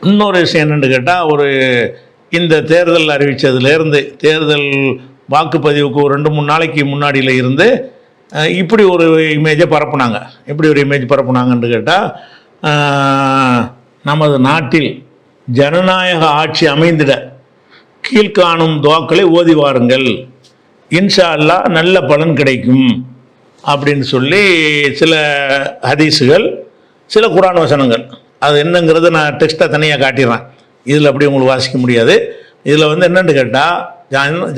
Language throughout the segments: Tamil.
இன்னொரு விஷயம் என்னென்னு கேட்டால், இந்த தேர்தல் அறிவித்ததுலேருந்து தேர்தல் வாக்குப்பதிவுக்கு ஒரு 2-3 நாளைக்கு முன்னாடியில் இருந்து இப்படி ஒரு இமேஜை பரப்புனாங்க. எப்படி ஒரு இமேஜ் பரப்புனாங்கன்னு கேட்டால், நமது நாட்டில் ஜனநாயக ஆட்சி அமைந்திட கீழ்காணும் துவாக்களை ஓதி வாருங்கள், இன்ஷா அல்லாஹ் நல்ல பலன் கிடைக்கும் அப்படின்னு சொல்லி சில ஹதீஸுகள், சில குர்ஆன் வசனங்கள். அது என்னங்கிறது நான் டெக்ஸ்ட்டாக தனியாக காட்டிடுறேன், இதில் அப்படி உங்களுக்கு வாசிக்க முடியாது. இதில் என்னென்னு கேட்டால்,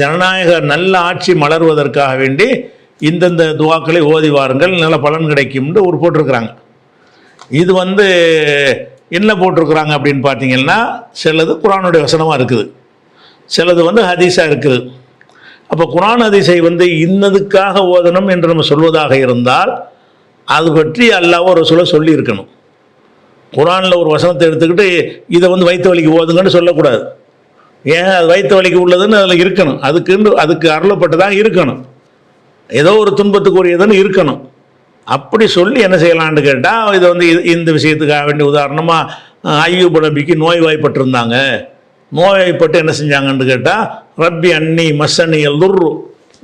ஜனநாயக நல்ல ஆட்சி மலர்வதற்காக வேண்டி இந்தந்த துவாக்களை ஓதி வாருங்கள், நல்ல பலன் கிடைக்கும்னு ஒரு போட்டிருக்கிறாங்க. இது என்ன போட்டிருக்கிறாங்க அப்படின்னு பார்த்தீங்கன்னா, சிலது குர்ஆனுடைய வசனமாக இருக்குது, சிலது ஹதீஸாக இருக்குது. அப்போ குர்ஆன் ஹதீஸை இன்னதுக்காக ஓதணும் என்று நம்ம சொல்வதாக இருந்தால் அது பற்றி அல்லாஹ் ஒரு சொல்லி இருக்கணும். குர்ஆனில் ஒரு வசனத்தை எடுத்துக்கிட்டு இதை வயிற்று வலிக்கு ஓதுங்கன்னு சொல்லக்கூடாது. ஏன் அது வயிற்று வலிக்கு உள்ளதுன்னு அதில் இருக்கணும், அதுக்கு அருளப்பட்டதாக இருக்கணும், ஏதோ ஒரு துன்பத்துக்குரியதுன்னு இருக்கணும். அப்படி சொல்லி என்ன செய்யலான்னு கேட்டால், இதை இந்த விஷயத்துக்காக வேண்டிய உதாரணமாக அய்யூப் நபிக்கு நோய்வாய்ப்பட்டிருந்தாங்க. நோய்வாய்ப்பட்டு என்ன செஞ்சாங்கன்னு கேட்டால், ரப்பி அன்னி மஸ்ஸனி யல்துர்ரு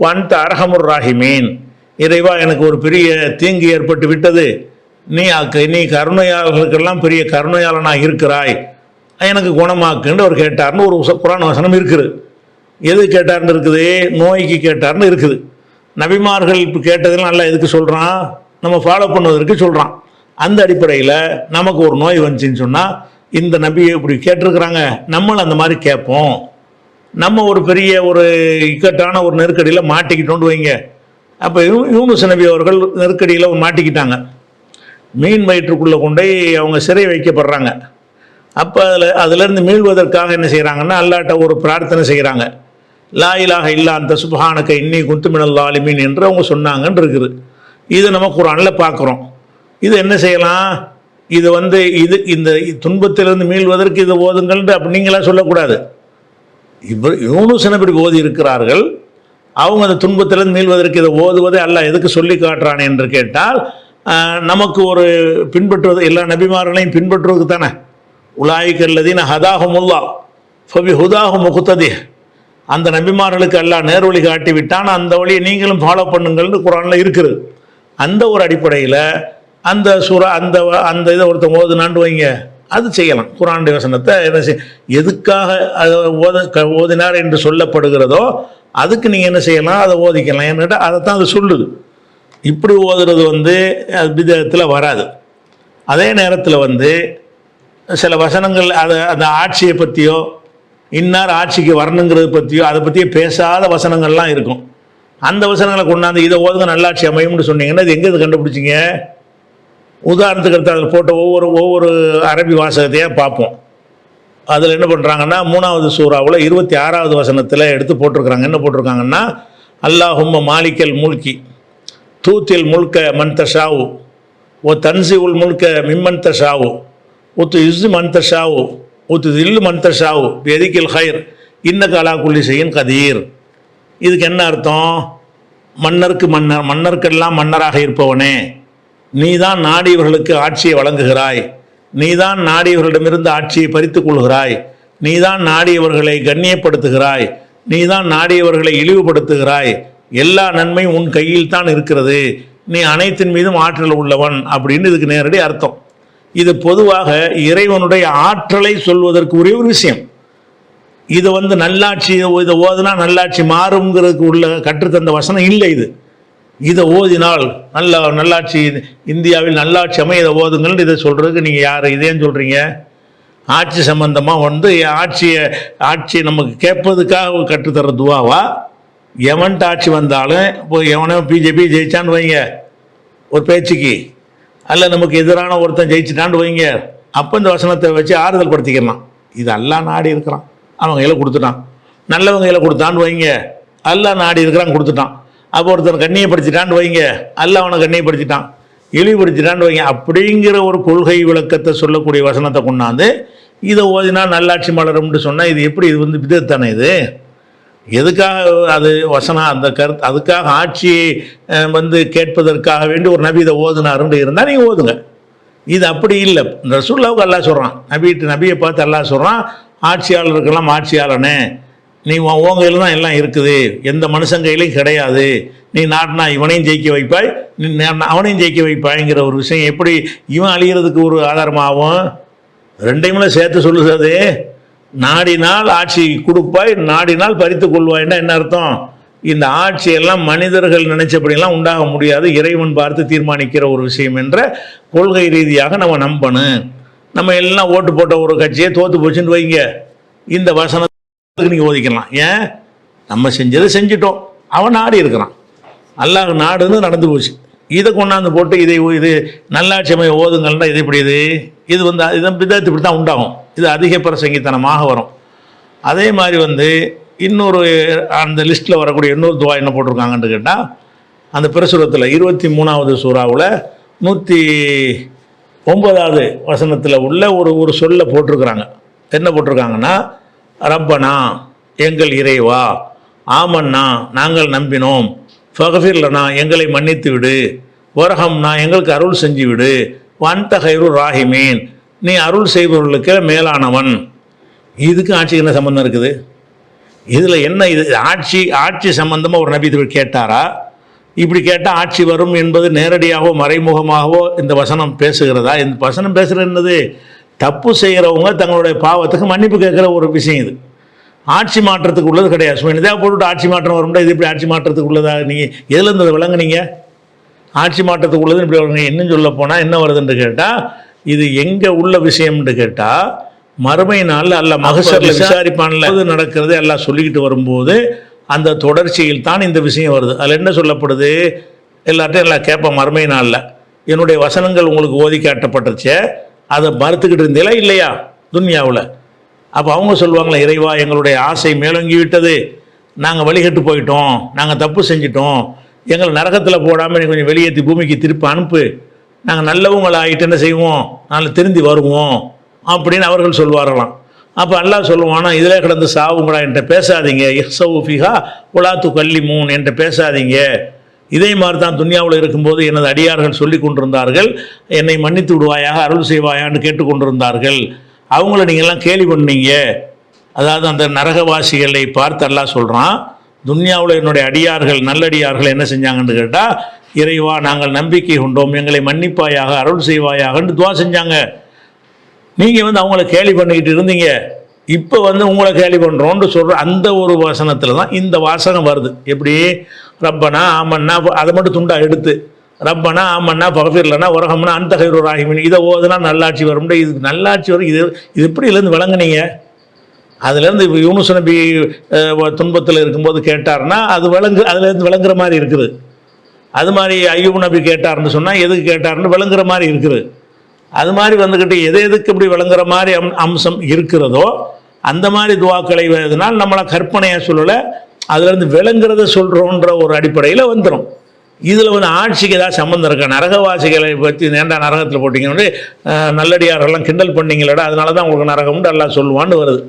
வஅன்த அர்ஹமுர் ராஹிமீன், இறைவா எனக்கு ஒரு பெரிய தீங்கு ஏற்பட்டு விட்டது, நீ கருணையாளர்களுக்கெல்லாம் பெரிய கருணையாளனாக இருக்கிறாய், எனக்கு குணமாக்குன்னு அவர் கேட்டார்னு ஒரு குர்ஆன் வசனம் இருக்குது. எது கேட்டார்னு இருக்குது? நோய்க்கு கேட்டார்னு இருக்குது. நபிமார்கள் இப்போ கேட்டதெல்லாம் நல்லா எதுக்கு சொல்கிறான்? நம்ம ஃபாலோ பண்ணுவதற்கு சொல்கிறான். அந்த அடிப்படையில் நமக்கு ஒரு நோய் வந்துச்சின்னு சொன்னால், இந்த நபியை இப்படி கேட்டிருக்கிறாங்க, நம்மளும் அந்த மாதிரி கேட்போம். நம்ம ஒரு பெரிய ஒரு இக்கட்டான ஒரு நெருக்கடியில் மாட்டிக்கிட்டோன்னு வைங்க. அப்போ யூனுஸ் நபி அவர்கள் நெருக்கடியில் மாட்டிக்கிட்டாங்க, மீன் வயிற்றுக்குள்ளே கொண்டு அவங்க சிறை வைக்கப்படுறாங்க. அப்போ அதிலேருந்து மீள்வதற்காக என்ன செய்கிறாங்கன்னா, அல்லாஹ்ட்ட ஒரு பிரார்த்தனை செய்கிறாங்க. லா இலாஹ இல்லா அன்த சுப்ஹானக இன்னி குன்து மினல் ஸாலிமீன் என்று அவங்க சொன்னாங்கன்னு இருக்குது. இது நம்ம குர்ஆனில் பார்க்குறோம். இது என்ன செய்யலாம்? இது இந்த துன்பத்திலிருந்து மீள்வதற்கு இதை ஓதுங்கள்னு அப்படி நீங்களாம் சொல்லக்கூடாது. இப்போ யூனுஸ் நபி ஓதி இருக்கிறார்கள், அவங்க அந்த துன்பத்திலிருந்து மீள்வதற்கு இதை ஓதுவதை அல்லாஹ் எதுக்கு சொல்லி காட்டுறான் என்று கேட்டால், நமக்கு ஒரு பின்பற்றுவது, எல்லா நபிமார்களையும் பின்பற்றுவதுக்கு தானே. உலாயிக்கல்லதீன ஹதாஹுமுல்லாஹ் ஃபபி ஹுதாஹு முக்ததி, அந்த நபிமார்களுக்கு அல்லாஹ் நேர்வழி காட்டி விட்டான், அந்த வழியை நீங்களும் ஃபாலோ பண்ணுங்கள்னு குர்ஆனில் இருக்குது. அந்த ஒரு அடிப்படையில் அந்த சூரா அந்த இதை ஒருத்தன் ஓதுனான்னு வைங்க, அது செய்யலாம். குர்ஆனுடைய வசனத்தை எதுக்காக அதை ஓதினார் என்று சொல்லப்படுகிறதோ அதுக்கு நீங்கள் என்ன செய்யலாம், அதை ஓதிக்கலாம். ஏன்னுட்டா அதைத்தான் அது சொல்லுது. இப்படி ஓதுறது பிதத்தில் வராது. அதே நேரத்தில் சில வசனங்கள் அந்த ஆட்சியை பற்றியோ இன்னார் ஆட்சிக்கு வரணுங்கிறத பற்றியோ அதை பற்றியோ பேசாத வசனங்கள்லாம் இருக்கும். அந்த வசனங்களை கொண்டாந்து இதை ஓதுங்க நல்லாட்சி அமையும்னு சொன்னீங்கன்னா இது எங்கே கண்டுபிடிச்சிங்க? உதாரணத்துக்கு எடுத்து அதில் போட்ட ஒவ்வொரு அரபி வாசகத்தையாக பார்ப்போம். அதில் என்ன பண்ணுறாங்கன்னா, 3வது சூறாவில் 26வது வசனத்தில் எடுத்து போட்டிருக்கிறாங்க. என்ன போட்டிருக்காங்கன்னா, அல்லாஹும்ம மாலிக்கல் முல்கி தூத்தில் முல்க மன் தஷாவு ஓ தன்சி உல் முல்க மிம்மன் தஷாவு ஒத்து இஸ்ஸு மன் தஷாவு ஒத்து தில்லு மன் தஷாவு எதிக்கில் ஹைர் இன்னக அலா குல்லி ஷைஇன் கதீர். இதுக்கு என்ன அர்த்தம்? மன்னருக்கெல்லாம் மன்னராக இருப்பவனே, நீதான் நாடியவர்களுக்கு ஆட்சியை வழங்குகிறாய், நீதான் நாடியவர்களிடமிருந்து ஆட்சியை பறித்துக் கொள்கிறாய், நீதான் நாடியவர்களை கண்ணியப்படுத்துகிறாய், நீதான் நாடியவர்களை இழிவுபடுத்துகிறாய், எல்லா நன்மையும் உன் கையில் தான் இருக்கிறது, நீ அனைத்தின் மீதும் ஆற்றல் உள்ளவன் அப்படின்னு இதுக்கு நேரடி அர்த்தம். இது பொதுவாக இறைவனுடைய ஆற்றலை சொல்வதற்கு ஒரே ஒரு விஷயம். இதை நல்லாட்சி, இதை ஓதுனா நல்லாட்சி மாறுங்கிறதுக்கு உள்ள கற்றுத்தந்த வசனம் இல்லை. இதை ஓதினால் நல்லாட்சி இந்தியாவில் நல்லாட்சி அமைய இதை ஓதுங்கள் இதை சொல்கிறதுக்கு நீங்கள் யார் இதேன்னு சொல்கிறீங்க? ஆட்சி சம்பந்தமாக ஆட்சியை நமக்கு கேட்பதுக்காக கற்றுத்தர துவாவா? எவன்ட்டு ஆட்சி வந்தாலும் இப்போ எவனோ பிஜேபி ஜெயிச்சான்னு வைங்க ஒரு பேச்சுக்கு, அல்ல நமக்கு எதிரான ஒருத்தன் ஜெயிச்சிட்டான்னு வைங்க, அப்போ இந்த வசனத்தை வச்சு ஆறுதல் படுத்திக்கலாம். இது எல்லாம் நாடி இருக்கிறான், அவங்க கையில் கொடுத்துட்டான். நல்லவங்க கையில் கொடுத்தான்னு வைங்க, எல்லாம் நாடி இருக்கிறான் கொடுத்துட்டான். அப்போ ஒருத்தன் கண்ணியப்படுத்திட்டான்னு வைங்க, அல்ல அவனை கண்ணியப்படுத்திட்டான், இழிவுபடுத்திட்டான்னு வைங்க. அப்படிங்கிற ஒரு கொள்கை விளக்கத்தை சொல்லக்கூடிய வசனத்தை கொண்டாந்து இதை ஓதினா நல்லாட்சி மலரும்னு சொன்னால் இது எப்படி? இது விதத்தானே. இது எதுக்காக? அது வசனம் அந்த கருத்து, அதுக்காக ஆட்சியை கேட்பதற்காக வேண்டி ஒரு நபி இதை ஓதுனாருன்னு இருந்தால் நீங்கள் ஓதுங்க. இது அப்படி இல்லை. ரசூலுல்லாஹ்வுக்கு அல்லாஹ் சொல்கிறான், நபியை பார்த்து அல்லாஹ் சொல்கிறான், ஆட்சியாளருக்கெல்லாம் ஆட்சியாளனே, நீ உன் கையில் தான் எல்லாம் இருக்குது, எந்த மனுஷன் கையிலையும் கிடையாது, நீ நாட்டினா இவனையும் ஜெயிக்க வைப்பாய், நீ அவனையும் ஜெயிக்க வைப்பாய்ங்கிற ஒரு விஷயம் எப்படி இவன் அழிகிறதுக்கு ஒரு ஆதாரமாகும்? ரெண்டையுமே சேர்த்து சொல்லுறது. நாடினால் ஆட்சி கொடுப்பாய், நாடினால் பறித்து கொள்வாய்னா என்ன அர்த்தம்? இந்த ஆட்சியெல்லாம் மனிதர்கள் நினைச்சபடியெல்லாம் உண்டாக முடியாது, இறைவன் பார்த்து தீர்மானிக்கிற ஒரு விஷயம் என்ற கொள்கை ரீதியாக நம்ம நம்பணும். நம்ம எல்லாம் ஓட்டு போட்ட ஒரு கட்சியை தோற்று போச்சுன்னு வைங்க, இந்த வசனத்துக்கு நீங்கள் ஒதுக்கலாம். ஏன்? நம்ம செஞ்சதை செஞ்சிட்டோம், அவன் நாடி இருக்கிறான், அல்லாஹ் நாடுன்னு நடந்து போச்சு. இதை கொண்டாந்து போட்டு இது நல்லாட்சி அமைய ஓதுங்கள்னா இது இப்படி இது இதன் பிதத்து இப்படி தான் உண்டாகும். இது அதிக பிரசங்கித்தனமாக வரும். அதே மாதிரி இன்னொரு அந்த லிஸ்ட்டில் வரக்கூடிய இன்னொரு துவா என்ன போட்டிருக்காங்கன்னு கேட்டால், அந்த பிரசுரத்தில் 23வது சூறாவில் 109வது வசனத்தில் உள்ள ஒரு சொல்ல போட்டிருக்கிறாங்க. என்ன போட்டிருக்காங்கன்னா, ரப்பனா எங்கள் இறைவா, ஆமன்னா நாங்கள் நம்பினோம், ஃபகஃபிர்லனா எங்களை மன்னித்து விடு, வரஹம்னா எங்களுக்கு அருள் செஞ்சு விடு, வன்த கைரு ராஹிமீன் நீ அருள் செய்பவர்களுக்கு மேலானவன். இதுக்கு ஆட்சிக்கு என்ன சம்பந்தம் இருக்குது? இதில் என்ன இது ஆட்சி சம்பந்தமாக ஒரு நபி கேட்டாரா? இப்படி கேட்டால் ஆட்சி வரும் என்பது நேரடியாகவோ மறைமுகமாகவோ இந்த வசனம் பேசுகிறதா? இந்த வசனம் பேசுகிறது என்னது? தப்பு செய்கிறவங்க தங்களுடைய பாவத்துக்கு மன்னிப்பு கேட்குற ஒரு விஷயம். இது ஆட்சி மாற்றத்துக்கு உள்ளது கிடையாது. சும்மா இதாக போட்டுவிட்டு ஆட்சி மாற்றம் வரும்னா இது இப்படி ஆட்சி மாற்றத்துக்கு உள்ளதா? நீங்கள் எதில் இருந்தது விளங்குனீங்க? ஆட்சி மாற்றத்துக்கு உள்ளதுன்னு இப்படி விளங்குங்க. இன்னும் சொல்ல போனால் என்ன வருதுன்னு கேட்டால், இது எங்கே உள்ள விஷயம்னு கேட்டால், மறுமை நாளில் அல்ல மகசரில் விசாரிப்பான்ல நடக்கிறது எல்லாம் சொல்லிக்கிட்டு வரும்போது அந்த தொடர்ச்சியில் தான் இந்த விஷயம் வருது. அதில் என்ன சொல்லப்படுது? எல்லார்ட்டையும் எல்லாம் கேட்பேன் மறுமை நாளில், என்னுடைய வசனங்கள் உங்களுக்கு ஓதி காட்டப்பட்டுச்சே, அதை மறுத்துக்கிட்டு இருந்தீங்களா இல்லையா துன்யாவில்? அப்போ அவங்க சொல்லுவாங்களே, இறைவா எங்களுடைய ஆசை மேலோங்கி விட்டது, நாங்கள் வழிகட்டு போயிட்டோம், நாங்கள் தப்பு செஞ்சிட்டோம், எங்களை நரகத்தில் போடாமல் நீ கொஞ்சம் வெளியேற்றி பூமிக்கு திருப்பி அனுப்பு, நாங்கள் நல்லவங்களை ஆகிட்டு என்ன செய்வோம், நாங்கள் திருந்தி வருவோம் அப்படின்னு அவர்கள் சொல்வார்களாம். அப்போ அல்லாஹ் சொல்லுவானா, இதில் கிடந்து சாவுங்களா, என்கிட்ட பேசாதீங்க, இஹ்சவுஃபிஹா உலாத்து கல்லிமூன் என்கிட்ட பேசாதீங்க. இதே மாதிரி தான் துன்யாவில் இருக்கும்போது எனது அடியார்கள் சொல்லி கொண்டிருந்தார்கள், என்னை மன்னித்து விடுவாயாக, அருள் செய்வாயான்னு கேட்டுக்கொண்டிருந்தார்கள். அவங்கள நீங்கள்லாம் கேலி பண்ணீங்க. அதாவது அந்த நரகவாசிகளை பார்த்து அல்லாஹ் சொல்கிறான், துன்யாவில் என்னுடைய அடியார்கள் நல்லடியார்கள் என்ன செஞ்சாங்கன்னு கேட்டால், இறைவா நாங்கள் நம்பிக்கை கொண்டோம், எங்களை மன்னிப்பாயாக, அருள் செய்வாயாகன்னு துவா செஞ்சாங்க. நீங்கள் அவங்கள கேலி பண்ணிக்கிட்டு இருந்தீங்க, இப்போ உங்களை கேலி பண்ணுறோன்னு சொல்கிற அந்த ஒரு வசனத்தில் தான் இந்த வாசகம் வருது. எப்படி? ரப்பனா ஆமன்னா, அதை மட்டும் துண்டா எடுத்து ரப்பனா ஆமன்னா பகஃபிர்லனா வரஹம்னா அந்த கைரு ராஹிமின் இதை ஓதுனா நல்லாட்சி வரும். இதுக்கு நல்லாட்சி வரும். இது எப்படி இதுலேருந்து விளங்குனீங்க? அதுலேருந்து யூனுஸ் நபி துன்பத்தில் இருக்கும்போது கேட்டார்னா அதுலேருந்து விளங்குற மாதிரி இருக்குது. அது மாதிரி ஐயூப் நபி கேட்டார்னு சொன்னால் எதுக்கு கேட்டார்னு விளங்குற மாதிரி இருக்குது. அது மாதிரி எதுக்கு இப்படி விளங்குற மாதிரி அம்சம் இருக்கிறதோ அந்த மாதிரி துவாக்களை எழுதினால் நம்மளை கற்பனையாக சொல்லலை, அதுலேருந்து விளங்குறத சொல்கிறோன்ற ஒரு அடிப்படையில் வந்துடும். இதில் ஆட்சிக்கு ஏதாவது சம்மந்தம் இருக்கா? நரகவாசிகளை பற்றி நேண்டா நரகத்தில் போட்டிங்கன்னு நல்லடியாரெல்லாம் கிண்டல் பண்ணிங்களடா, அதனால தான் உங்களுக்கு நரகம்னு எல்லாம் சொல்லுவான்னு வருது.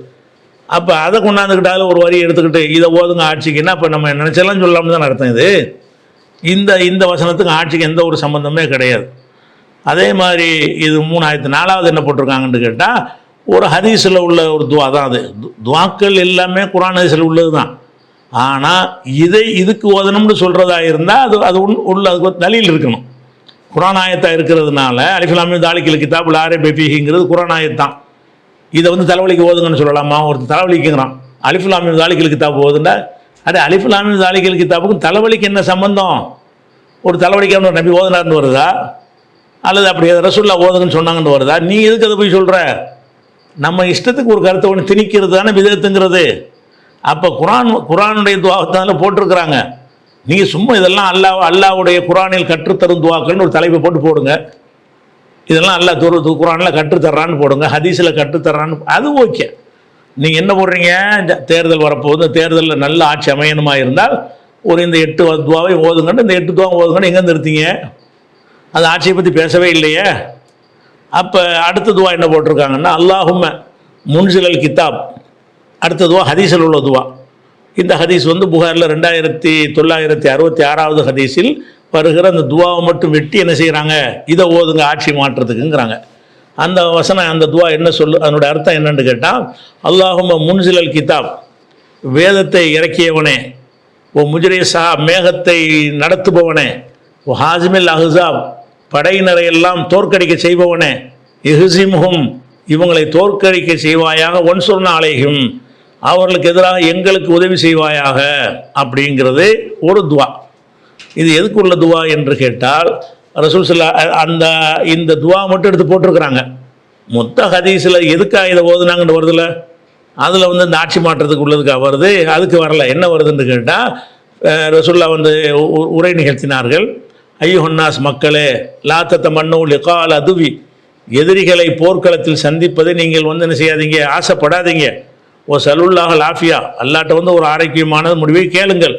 அப்போ அதை கொண்டாந்துக்கிட்டாலும் ஒரு வரி எடுத்துக்கிட்டு இதை ஓதுங்க ஆட்சிக்குன்னா அப்போ நம்ம நினச்செல்லாம் சொல்லாமல் தான் அர்த்தம். இது இந்த வசனத்துக்கு ஆட்சிக்கு எந்த ஒரு சம்மந்தமே கிடையாது. அதே மாதிரி இது 4வது என்ன போட்டிருக்காங்கன்னு கேட்டால், ஒரு ஹதீஸில் உள்ள ஒரு துவா தான் அது. துவாக்கள் எல்லாமே குர்ஆன் ஹதீஸில் உள்ளது தான். ஆனால் இதுக்கு ஓதணும்னு சொல்கிறதா இருந்தால் அது உள்ள அதுக்கு தலீல் இருக்கணும். குர்ஆன் ஆயத்தாக இருக்கிறதுனால அலிஃப் லாம் மீம் தாலிகல் கிதாப் லா ரைப ஃபீஹிங்கிறது குர்ஆன் ஆயத் தான். இதை தலைவலிக்கு ஓதுங்கன்னு சொல்லலாமா? ஒருத்தர் தலைவலிக்குங்கிறான், அலிஃப் லாம் மீம் தாலிகல் கிதாப் ஓதுண்டா, அது அலிஃப் லாம் மீம் தாலிகல் கிதாப்புக்கும் தலைவலிக்கு என்ன சம்பந்தம்? ஒரு தலைவலிக்கான ஒரு நபி ஓதுனார்னு வருதா? அல்லது அப்படி ரசூலுல்லாஹ் ஓதுங்கன்னு சொன்னாங்கன்னு வருதா? நீ எதுக்கு அதை போய் சொல்கிற? நம்ம இஷ்டத்துக்கு ஒரு கருத்தை ஒன்று திணிக்கிறது தானே விதத்துங்கிறது. அப்போ குர்ஆனுடைய துவாத்தால் போட்டிருக்கிறாங்க. நீங்கள் சும்மா இதெல்லாம் அல்லாஹ்வுடைய குர்ஆனில் கற்றுத்தரும் துவாக்கள்னு ஒரு தலைப்பை போடுங்க. இதெல்லாம் அல்லாஹ் குர்ஆனில் கற்றுத்தர்றான்னு போடுங்க, ஹதீஸில் கற்றுத்தர்றான்னு, அது ஓகே. நீங்கள் என்ன போடுறீங்க? தேர்தல் வரப்போகுது, தேர்தலில் நல்ல ஆட்சி அமையணுமா இருந்தால் இந்த 8 துவாவை ஓதுங்கன்னு, இந்த 8 துவா ஓதுங்கன்னு எங்கே நிறுத்திங்க? அது ஆட்சியை பற்றி பேசவே இல்லையே. அப்போ அடுத்த துவா என்ன போட்டிருக்காங்கன்னா, அல்லாஹும்ம முன்சிலல் கிதாப். அடுத்த துவா ஹதீஸில் உள்ள துவா. இந்த ஹதீஸ் புகாரில் 2966வது ஹதீஸில் வருகிற அந்த துவாவை மட்டும் வெட்டி என்ன செய்கிறாங்க, இதை ஓதுங்க ஆட்சி மாற்றத்துக்குங்கிறாங்க. அந்த வசனம் அந்த துவா என்ன சொல்லு, அதனோட அர்த்தம் என்னன்னு கேட்டால், அல்லாஹும்ம முன்சிலல் கிதாப், வேதத்தை இறக்கியவனே, ஓ முஜ்ரிஸா, மேகத்தை நடத்துபவனே, ஓ ஹாசிமில் அஹ்ஸாப், படையினரை எல்லாம் தோற்கடிக்க செய்பவனே, இஹ்ஸிம்ஹும், இவங்களை தோற்கடிக்க செய்வாயாக, ஒன்சுர்னா அலைஹிம், அவர்களுக்கு எதிராக எங்களுக்கு உதவி செய்வாயாக அப்படிங்கிறது ஒரு துவா. இது எதுக்குள்ள துவா என்று கேட்டால், ரசூல் இந்த துவா மட்டும் எடுத்து போட்டிருக்கிறாங்க. மொத்த ஹதீஸில் எதுக்காக இதை ஓதுனாங்கன்னு வருதுல்ல, அதில் வந்து இந்த ஆட்சி மாற்றத்துக்கு உள்ளதுக்காக வருது, அதுக்கு வரல. என்ன வருதுன்னு கேட்டால், ரசூல்லா உரை நிகழ்த்தினார்கள். ஐயுஹன்னாஸ், மக்களே, லாத்தத்த மண்ணு லிகால் அதுவி, எதிரிகளை போர்க்களத்தில் சந்திப்பதை நீங்கள் என்ன செய்யாதீங்க, ஆசைப்படாதீங்க. ஓ சலுல்லாஹ் லாஃபியா, அல்லாட்ட ஒரு ஆரோக்கியமான முடிவை கேளுங்கள்.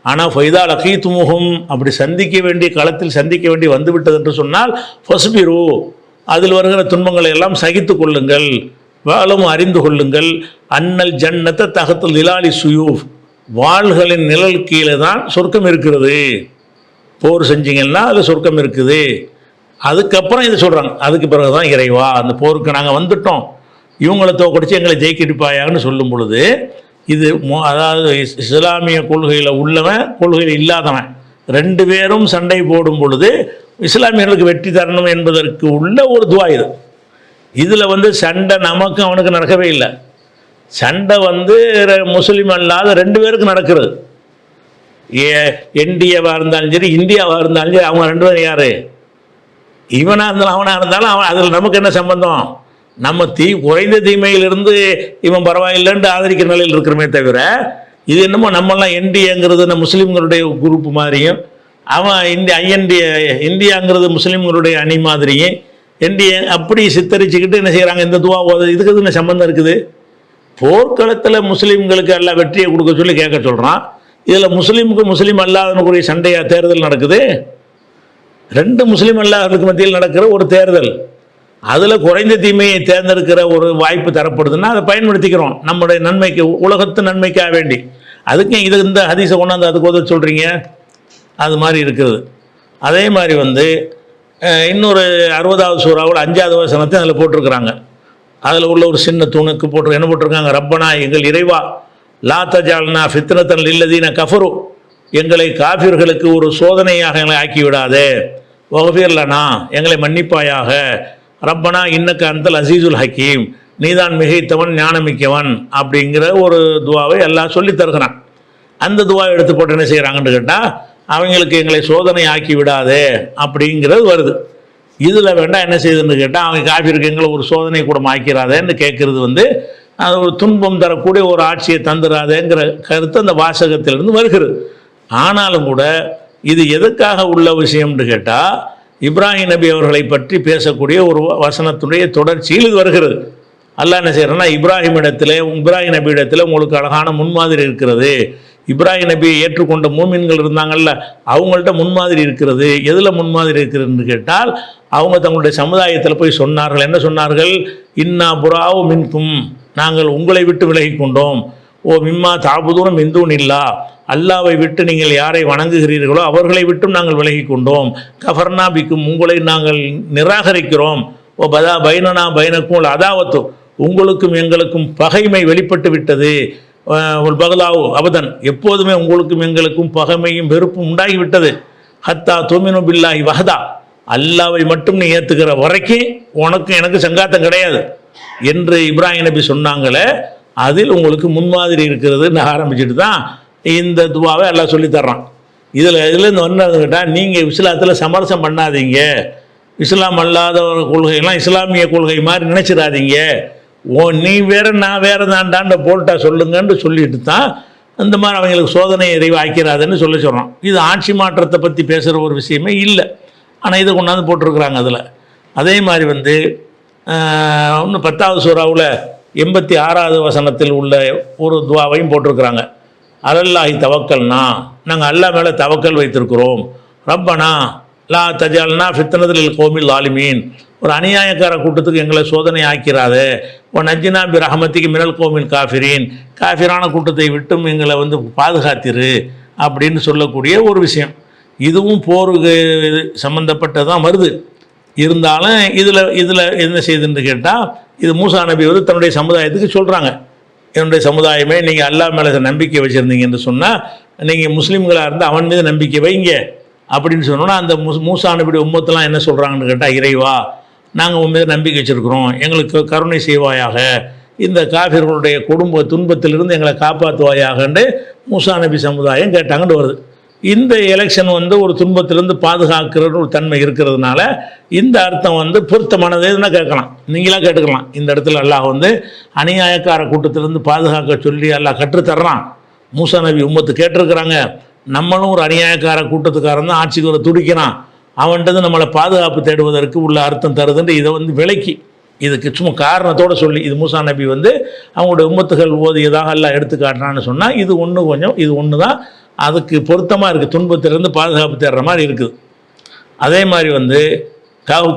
ஆனால் ஃபைதா லகீத்துமுஹும், அப்படி சந்திக்க வேண்டிய களத்தில் சந்திக்க வேண்டி வந்துவிட்டது என்று சொன்னால் ஃபஸ்பிரு, அதில் வருகிற துன்பங்களை எல்லாம் சகித்து கொள்ளுங்கள். வாழும் அறிந்து கொள்ளுங்கள், அன்னல் ஜன்னத்தை தகத்தில் நிலாலி சுயூஃப், வாள்களின் நிழல் கீழே தான் சொர்க்கம் இருக்கிறது. போர் செஞ்சிங்கன்னா அதில் சொர்க்கம் இருக்குது. அதுக்கப்புறம் இது சொல்கிறாங்க, அதுக்கு பிறகு தான் இறைவா, அந்த போருக்கு நாங்கள் வந்துட்டோம், இவங்களை தோக்கடிச்சு எங்களை ஜெயிக்கிடுப்பாயான்னு சொல்லும் பொழுது, இது அதாவது இஸ்லாமிய கொள்கையில் உள்ளவன், கொள்கையில் இல்லாதவன், ரெண்டு பேரும் சண்டை போடும் பொழுது இஸ்லாமியர்களுக்கு வெற்றி தரணும் என்பதற்கு உள்ள ஒரு துவா இது. இதில் சண்டை நமக்கு அவனுக்கு நடக்கவே இல்லை. சண்டை முஸ்லீம் அல்லாத ரெண்டு பேருக்கு நடக்கிறது. என்டிஏவாக இருந்தாலும் சரி, இந்தியாவாக இருந்தாலும் சரி, அவங்க ரெண்டு பேரும் யார், இவனாக இருந்தாலும் அவனாக இருந்தாலும் அவன், அதில் நமக்கு என்ன சம்பந்தம்? நம்ம குறைந்த தீமையிலிருந்து இவன் பரவாயில்லைன்ட்டு ஆதரிக்கிற நிலையில் இருக்கிறமே தவிர, இது என்னமோ நம்மெல்லாம் என்டிஏங்கிறது நம்ம முஸ்லீம்களுடைய குரூப் மாதிரியும், அவன் இந்தியாங்கிறது முஸ்லீம்களுடைய அணி மாதிரியும், என்டிஏ அப்படி சித்தரிச்சுக்கிட்டு என்ன செய்கிறாங்க, இந்த துவா இதுக்கு என்ன சம்பந்தம் இருக்குது? போர்க்களத்தில் முஸ்லீம்களுக்கு எல்லாம் வெற்றியை கொடுக்க சொல்லி கேட்க சொல்கிறான். இதில் முஸ்லீமுக்கு முஸ்லீம் அல்லாதனுக்குரிய சண்டையாக தேர்தல் நடக்குது. ரெண்டு முஸ்லீம் அல்லாதவர்களுக்கு மத்தியில் நடக்கிற ஒரு தேர்தல், அதில் குறைந்த தீமையை தேர்ந்தெடுக்கிற ஒரு வாய்ப்பு தரப்படுதுன்னா அதை பயன்படுத்திக்கிறோம் நம்முடைய நன்மைக்கு, உலகத்து நன்மைக்காக வேண்டி. அதுக்கு இந்த ஹதீஸை கொண்டாந்து அதுக்கு உதவ சொல்கிறீங்க, அது மாதிரி இருக்குது. அதே மாதிரி இன்னொரு 60வது சூறாவில் 5வது வசனத்தை அதில் போட்டிருக்கிறாங்க. அதில் உள்ள ஒரு சின்ன தூணுக்கு என்ன போட்டிருக்காங்க, ரப்பனா, எங்கள் இறைவா, லா தஜால்னா ஃபித்னத்தன் லில்லதீன கஃபரு, எங்களை காஃபிர்களுக்கு ஒரு சோதனையாக எங்களை ஆக்கிவிடாதே, வஃபிர்லனா, எங்களை மன்னிப்பாயாக, ரப்பனா இன்னக்க அந்தல் அசீசுல் ஹக்கீம், நீதான் மிகைத்தவன் ஞானமிக்கவன் அப்படிங்கிற ஒரு துவாவை எல்லாம் சொல்லி தருகிறான். அந்த துவாவை எடுத்து போட்டு என்ன செய்கிறாங்கன்னு கேட்டால், அவங்களுக்கு எங்களை சோதனை ஆக்கி விடாதே அப்படிங்கிறது வருது. இதில் வேண்டாம் என்ன செய்யுதுன்னு கேட்டால், அவங்க காஃபிருக்கு எங்களை ஒரு சோதனை கூட ஆக்கிறாதேன்னு கேட்குறது அது ஒரு துன்பம் தரக்கூடிய ஒரு ஆட்சியை தந்துடாதேங்கிற கருத்து அந்த வாசகத்திலிருந்து வருகிறது. ஆனாலும் கூட இது எதுக்காக உள்ள விஷயம்னு கேட்டால், இப்ராஹிம் நபி அவர்களை பற்றி பேசக்கூடிய ஒரு வசனத்துடைய தொடர்ச்சியில் இது வருகிறது. அல்லாஹ் என்ன செய்யறேன்னா, இப்ராஹிம் நபி இடத்துல உங்களுக்கு அழகான முன்மாதிரி இருக்கிறது. இப்ராஹிம் நபியை ஏற்றுக்கொண்ட மூமின்கள் இருந்தாங்கல்ல, அவங்கள்ட்ட முன்மாதிரி இருக்கிறது. எதில் முன்மாதிரி இருக்கிறதுன்னு கேட்டால், அவங்க தங்களுடைய சமுதாயத்தில் போய் சொன்னார்கள். என்ன சொன்னார்கள்? இன்னா புராவு மின்கும், நாங்கள் உங்களை விட்டு விலகி கொண்டோம். ஓ மிம்மா தாபுதூரம் மிந்தூன் இல்லா, அல்லாவை விட்டு நீங்கள் யாரை வணங்குகிறீர்களோ அவர்களை விட்டும் நாங்கள் விலகி கொண்டோம். கஃபர்னா பிக்கும், உங்களை நாங்கள் நிராகரிக்கிறோம். ஓ பதா பைனனா பைனக்கும் அதாவத்து, உங்களுக்கும் எங்களுக்கும் பகைமை வெளிப்பட்டு விட்டது. ஒரு பகலாவு அபதன், எப்போதுமே உங்களுக்கும் எங்களுக்கும் பகைமையும் வெறுப்பும் உண்டாகிவிட்டது. ஹத்தா துமினு பில்லாஹி வஹதா, அல்லாவை மட்டும் நீ ஏற்றுக்கிற வரைக்கும் உனக்கு எனக்கு சங்காத்தம் கிடையாது என்று இப்ராஹிம் நபி சொன்னாங்களே, அதில் உங்களுக்கு முன்மாதிரி இருக்கிறதுன்னு ஆரம்பிச்சுட்டு தான் இந்த துவாவை எல்லாம் சொல்லித்தர்றான். இதுலேருந்து ஒன்று கேட்டால், நீங்கள் இஸ்லாத்தில் சமரசம் பண்ணாதீங்க, இஸ்லாம் அல்லாத கொள்கையெல்லாம் இஸ்லாமிய கொள்கை மாதிரி நினச்சிடாதீங்க, நீ வேற நான் வேற தாண்டாண்ட போல்ட்டா சொல்லுங்கன்னு சொல்லிட்டு தான் இந்த மாதிரி அவங்களுக்கு சோதனை எறிவு ஆக்கிறாதுன்னு சொல்கிறான். இது ஆட்சி மாற்றத்தை பற்றி பேசுகிற ஒரு விஷயமே இல்லை. ஆனால் இதை கொண்டாந்து போட்டிருக்கிறாங்க அதில். அதே மாதிரி இன்னும் 10வது சூறாவில் 86வது வசனத்தில் உள்ள ஒரு துவாவையும் போட்டிருக்கிறாங்க. அலல்லாஹி தவக்கல்னா, நாங்கள் அல்லா மேலே தவக்கல் வைத்திருக்கிறோம். ரப்பனா லா தஜால்னா ஃபித்னத்தில் கோமில் ஆலிமீன், ஒரு அநியாயக்கார கூட்டத்துக்கு எங்களை சோதனை ஆக்கிறாதே. ஒன் நஜ்ஜினா பி ரஹமத்திக்கு மினல் கோமில் காஃபிரீன், காஃபிரான கூட்டத்தை விட்டும் எங்களை பாதுகாத்திரு அப்படின்னு சொல்லக்கூடிய ஒரு விஷயம். இதுவும் போருக்கு சம்மந்தப்பட்டதான் வருது. இருந்தாலும் இதில் என்ன செய்யுதுன்னு கேட்டால், இது மூசா நபி வந்து தன்னுடைய சமுதாயத்துக்கு சொல்கிறாங்க, என்னுடைய சமுதாயமே நீங்கள் அல்லாஹ் மேலே நம்பிக்கை வச்சுருந்தீங்கன்னு சொன்னால் நீங்கள் முஸ்லீம்களாக இருந்தால் அவன் மீது நம்பிக்கை வைங்க அப்படின்னு சொன்னோன்னா, அந்த மூசா நபியுடைய உம்மத்தெல்லாம் என்ன சொல்கிறாங்கன்னு கேட்டால், இறைவா நாங்கள் உன் மீது நம்பிக்கை வச்சுருக்குறோம், எங்களுக்கு கருணை செய்வாயாக, இந்த காஃபிர்களுடைய துன்பத்திலிருந்து எங்களை காப்பாற்றுவாயாகன்னு மூசா நபி சமுதாயம் கேட்டாங்கன்னு வருது. இந்த எலெக்ஷன் வந்து ஒரு துன்பத்திலிருந்து பாதுகாக்கிற ஒரு தன்மை இருக்கிறதுனால இந்த அர்த்தம் வந்து பொருத்தமானதுன்னா கேட்கலாம், நீங்களாக கேட்டுக்கலாம். இந்த இடத்துல அல்லாஹ் வந்து அநியாயக்கார கூட்டத்திலிருந்து பாதுகாக்க சொல்லி அல்லாஹ் கற்றுத்தர்றான். மூசா நபி உம்மத்து கேட்டிருக்கிறாங்க, நம்மளும் ஒரு அநியாயக்கார கூட்டத்துக்காரன் தான் ஆட்சிக்கு வர துடிக்கிறான், அவன்கிட்ட நம்மளை பாதுகாப்பு தேடுவதற்கு உள்ள அர்த்தம் தருதுன்னு இதை வந்து விளக்கி, இதுக்கு சும்மா காரணத்தோடு சொல்லி இது மூசா நபி வந்து அவங்களுடைய உம்மத்துகள் ஓதியதாக எல்லாம் எடுத்து காட்டுறான்னு சொன்னால் இது ஒன்று கொஞ்சம் இது ஒன்று தான் அதுக்கு பொருத்தமாக இருக்குது, துன்பத்திலிருந்து பாதுகாப்பு தேடுற மாதிரி இருக்குது. அதே மாதிரி வந்து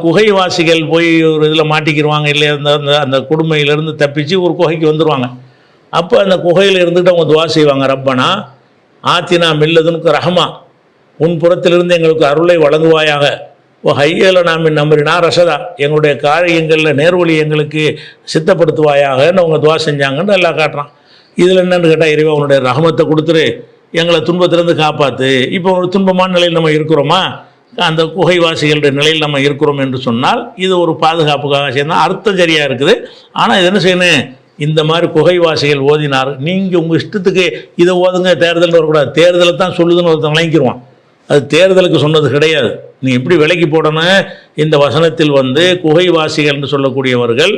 குகைவாசிகள் போய் ஒரு இதில் மாட்டிக்கிடுவாங்க இல்லையா, அந்த கொடுமையிலேருந்து தப்பிச்சு ஒரு குகைக்கு வந்துடுவாங்க. அப்போ அந்த குகையில் இருந்துட்டு அவங்க துவா செய்வாங்க, ரப்பனா ஆத்தினா மில்லதுனுக்கு ரஹமா, உன் புறத்திலிருந்து எங்களுக்கு அருளை வழங்குவாயாக, ஓ ஹையல நாமின் நம்பரினா ரசதா, எங்களுடைய காரியங்களில் நேர்வழி எங்களுக்கு சித்தப்படுத்துவாயாகன்னு அவங்க துவா செஞ்சாங்கன்னு எல்லாம் காட்டுறான். இதில் என்னென்னு கேட்டால், இறைவா உன்னுடைய ரஹமத்தை கொடுத்துரு, எங்களை துன்பத்திலேருந்து காப்பாற்று. இப்போ ஒரு துன்பமான நிலையில் நம்ம இருக்கிறோமா, அந்த குகைவாசிகளுடைய நிலையில் நம்ம இருக்கிறோம் என்று சொன்னால் இது ஒரு பாதுகாப்புக்காக சேர்ந்தால் அர்த்தம் சரியாக இருக்குது. ஆனால் இது என்ன செய்யணும், இந்த மாதிரி குகைவாசிகள் ஓதினார், நீங்கள் உங்கள் இஷ்டத்துக்கு இதை ஓதுங்க தேர்தல்னு வரக்கூடாது, தேர்தலை தான் சொல்லுதுன்னு ஒருத்தன் விளங்கிடுவான். அது தேர்தலுக்கு சொன்னது கிடையாது. நீ எப்படி விலைக்கு போடணும், இந்த வசனத்தில் வந்து குகைவாசிகள் என்று சொல்லக்கூடியவர்கள்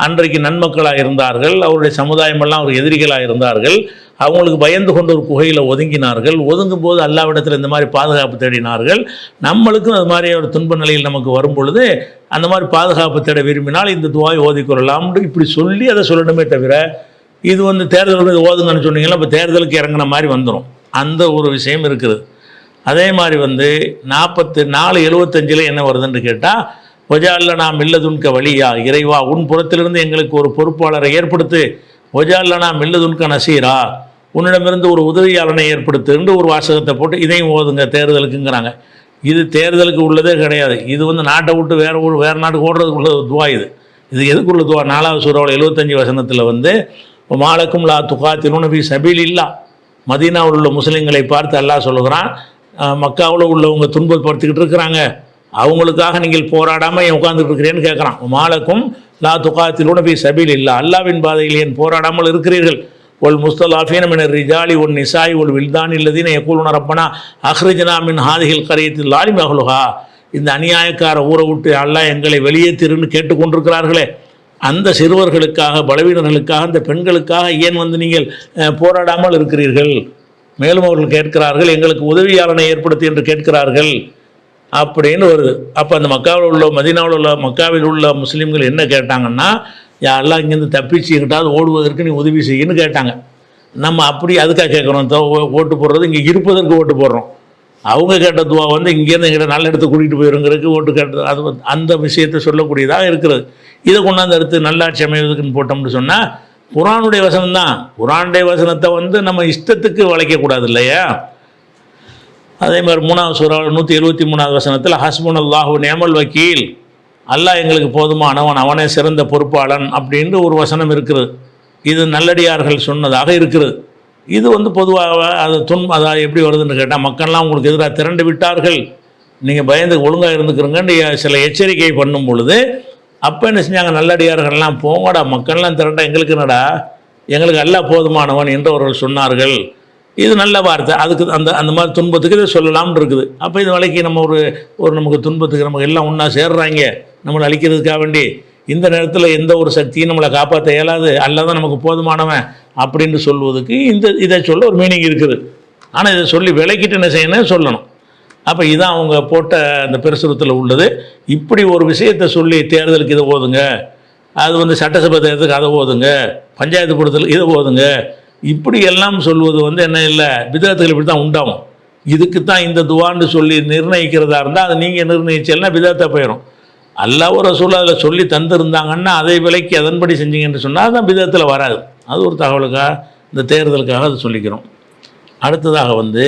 அன்றைக்கு நன்மக்களாக இருந்தார்கள், அவருடைய சமுதாயமெல்லாம் ஒரு எதிரிகளாக இருந்தார்கள், அவங்களுக்கு பயந்து கொண்டு ஒரு குகையில் ஒதுங்கினார்கள். ஒதுங்கும் போது அல்லாவிடத்தில் இந்த மாதிரி பாதுகாப்பு தேடினார்கள். நம்மளுக்கும் அது மாதிரி ஒரு துன்ப நிலையில் நமக்கு வரும் பொழுது அந்த மாதிரி பாதுகாப்பு தேட விரும்பினால் இந்த துவாயை ஓதிக்கொள்ளலாம்னு இப்படி சொல்லி அதை சொல்லணுமே தவிர, இது வந்து தேர்தலுக்கு ஓதுங்கன்னு சொன்னீங்கன்னா இப்போ தேர்தலுக்கு இறங்கின மாதிரி வந்துடும். அந்த ஒரு விஷயம் இருக்குது. அதே மாதிரி வந்து 44:75 என்ன வருதுன்னு கேட்டால், ஒஜால்ல நாம் இல்லதுன்க வழியா, இறைவா உன் புறத்திலிருந்து எங்களுக்கு ஒரு பொறுப்பாளரை ஏற்படுத்து, ஒஜால்ல நாம் இல்லதுன்க நசீரா, உன்னிடமிருந்து ஒரு உதவியாளனை ஏற்படுத்துன்னு ஒரு வாசகத்தை போட்டு இதையும் ஓதுங்க தேர்தலுக்குங்கிறாங்க. இது தேர்தலுக்கு உள்ளதே கிடையாது. இது வந்து நாட்டை விட்டு வேறு நாட்டுக்கு ஓடுறதுக்கு உள்ள துவா. இது எதுக்குள்ள துவா, 4வது சூறாவில் 75 வசனத்தில் வந்து மாலக்கும் லா துகாத்திலுன ஃபீ சபீலில்லா, மதீனாவில் உள்ள முஸ்லீம்களை பார்த்து அல்லாஹ் சொல்லுகிறான், மக்காவில் உள்ளவங்க துன்பப்படுத்திக்கிட்டு இருக்கிறாங்க, அவங்களுக்காக நீங்கள் போராடாமல் ஏன் உட்காந்துட்டு இருக்கிறேன்னு கேட்குறான். மாலக்கும் லா துகாத்திலுன ஃபீ சபீலில்லா, அல்லாவின் பாதையில் ஏன் போராடாமல் இருக்கிறீர்கள், ஒல் முஸ்தலாஃபீன மினர் ரிஜாலி ஒல் நிசாய் ஒல் வில்தான் இல்லதீன யகூலுன ரப்பனா அஹ்ரிஜ்னா மின் ஹாதிஹில் கரியத்தில் லாலிம் அஹ்லுஹா, இந்த அநியாயக்கார ஊரை விட்டு அல்லாஹ் எங்களை வெளியேற்றிருன்னு கேட்டுக்கொண்டிருக்கிறார்களே, அந்த சிறுவர்களுக்காக பலவீனர்களுக்காக அந்த பெண்களுக்காக ஏன் வந்து நீங்கள் போராடாமல் இருக்கிறீர்கள். மேலும் அவர்கள் கேட்கிறார்கள், எங்களுக்கு உதவியாளனை ஏற்படுத்தி என்று கேட்கிறார்கள் அப்படின்னு வருது. அப்போ அந்த மக்காவில் உள்ள மதீனாவில் உள்ள மக்காவில் உள்ள முஸ்லீம்கள் என்ன கேட்டாங்கன்னா, யாரெல்லாம் இங்கேருந்து தப்பிச்சு எங்கிட்டாவது ஓடுவதற்கு நீ உதவி செய்யன்னு கேட்டாங்க. நம்ம அப்படி அதுக்காக கேட்குறோம், ஓட்டு போடுறது இங்கே இருப்பதற்கு ஓட்டு போடுறோம். அவங்க கேட்ட துவா வந்து இங்கேருந்து எங்கிட்ட நல்ல இடத்துக்கு கூட்டிகிட்டு போயிருங்கிறதுக்கு ஓட்டு கேட்டது, அது அந்த விஷயத்தை சொல்லக்கூடியதாக இருக்கிறது. இதை கொண்டாந்து அடுத்து நல்லாட்சி அமைவதற்குன்னு போட்டோம்னு சொன்னால் குர்ஆனுடைய வசனம் தான். குர்ஆனுடைய வசனத்தை வந்து நம்ம இஷ்டத்துக்கு வளைக்கக்கூடாது இல்லையா. அதே மாதிரி 3வது சூரா 173வது வசனத்தில் ஹஸ்புன் அல்லாஹு நிஅமல் வக்கீல், அல்லாஹ் எங்களுக்கு போதுமானவன், அவனே சிறந்த பொறுப்பாளன் அப்படின்ற ஒரு வசனம் இருக்குது. இது நல்லடியார்கள் சொன்னதாக இருக்குது. இது வந்து பொதுவாக அது அதாவது எப்படி வருதுன்னு கேட்டால், மக்கள்லாம் உங்களுக்கு எதிராக திரண்டு விட்டார்கள், நீங்கள் பயந்து ஒழுங்காக இருந்துக்கிறோங்கன்னு சில எச்சரிக்கை பண்ணும் பொழுது அப்போ என்ன செஞ்சாங்க, நல்லடியார்கள்லாம் போங்கடா, மக்கள்லாம் திரண்டா எங்களுக்கு என்னடா, எங்களுக்கு அல்லாஹ் போதுமானவன் என்றவர்கள் சொன்னார்கள். இது நல்ல வார்த்தை. அதுக்கு அந்த மாதிரி துன்பத்துக்கு இதை சொல்லலாம்னு இருக்குது. அப்போ இது வரைக்கும் நம்ம ஒரு நமக்கு துன்பத்துக்கு நமக்கு எல்லாம் ஒன்றா சேர்றாங்க நம்மளை அழிக்கிறதுக்காக வேண்டி, இந்த நேரத்தில் எந்த ஒரு சக்தியும் நம்மளை காப்பாற்ற இயலாது, அல்ல தான் நமக்கு போதுமானவன் அப்படின்னு சொல்வதுக்கு இதை சொல்ல ஒரு மீனிங் இருக்குது. ஆனால் இதை சொல்லி விளக்கிட்டு என்ன செய்யணும் சொல்லணும். அப்போ இதான் அவங்க போட்ட அந்த பிரசுரத்தில் உள்ளது. இப்படி ஒரு விஷயத்தை சொல்லி தேர்தலுக்கு இதை ஓதுங்க, அது வந்து சட்டசபை தேர்தலுக்கு அதை ஓதுங்க, பஞ்சாயத்து கூட்டத்தில் இதை ஓதுங்க, இப்படி எல்லாம் சொல்வது வந்து என்ன இல்லை, பிதஅத்துகள் இப்படி தான் உண்டாகும். இதுக்கு தான் இந்த துவான்னு சொல்லி நிர்ணயிக்கிறதா இருந்தால் அதை நீங்கள் நிர்ணயிச்சல்னா பிதஅத்தாக போயிடும். அல்லாஹ் ஒரு ரசூல் அதில் சொல்லி தந்துருந்தாங்கன்னா அதை விலைக்கு அதன்படி செஞ்சீங்கன்னு சொன்னால் தான் பிதஅத்தில் வராது. அது ஒரு தகவலுக்காக இந்த தேர்தலுக்காக அதை சொல்லிக்கிறோம். அடுத்ததாக வந்து